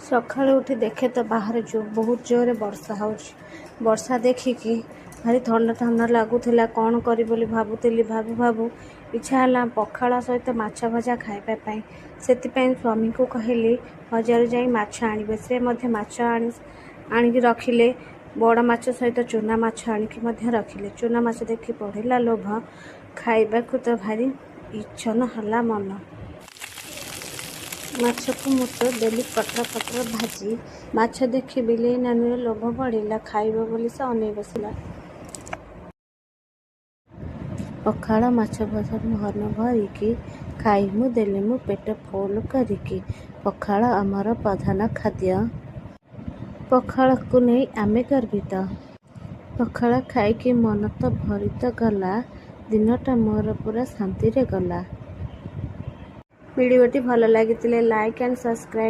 ସକାଳୁ ଉଠି ଦେଖେ ତ ବାହାରେ ବହୁତ ଜୋରରେ ବର୍ଷା ହେଉଛି। ବର୍ଷା ଦେଖିକି ଭାରି ଥଣ୍ଡା ଥଣ୍ଡା ଲାଗୁଥିଲା। କ'ଣ କରିବି ବୋଲି ଭାବୁଥିଲି। ଭାବୁ ଇଚ୍ଛା ହେଲା ପଖାଳ ସହିତ ମାଛ ଭଜା ଖାଇବା ପାଇଁ। ସେଥିପାଇଁ ସ୍ୱାମୀଙ୍କୁ କହିଲି ବଜାରରୁ ଯାଇ ମାଛ ଆଣିବେ। ସେ ମଧ୍ୟ ମାଛ ଆଣିକି ରଖିଲେ। ବଡ଼ ମାଛ ସହିତ ଚୁନା ମାଛ ଆଣିକି ମଧ୍ୟ ରଖିଲେ। ଚୁନା ମାଛ ଦେଖି ବଢ଼ିଲା ଲୋଭ। ଖାଇବାକୁ ତ ଭାରି ଇଚ୍ଛନ ହେଲା ମନ। ମାଛକୁ ମୁଁ ତ ଦେଲି ପତ୍ର ଭାଜି। ମାଛ ଦେଖି ବିଲେଇ ନାନୀର ଲୋଭ ବଢ଼ିଲା। ଖାଇବ ବୋଲି ସେ ଅନେଇ ବସିଲା। ପଖାଳ ମାଛ ଭଜା ମନ ଭରିକି ଖାଇମୁ ଦେଲି ମୁଁ ପେଟ ଫୁଲ କରିକି। ପଖାଳ ଆମର ପ୍ରଧାନ ଖାଦ୍ୟ। ପଖାଳକୁ ନେଇ ଆମେ ଗର୍ବିତ। ପଖାଳ ଖାଇକି ମନ ତ ଭରି ତ ଗଲା। ଦିନଟା ମୋର ପୁରା ଶାନ୍ତିରେ ଗଲା। ଭିଡ଼ିଓଟି ଭଲ ଲାଗିଥିଲେ ଲାଇକ୍ ଆଣ୍ଡ ସବସ୍କ୍ରାଇବ୍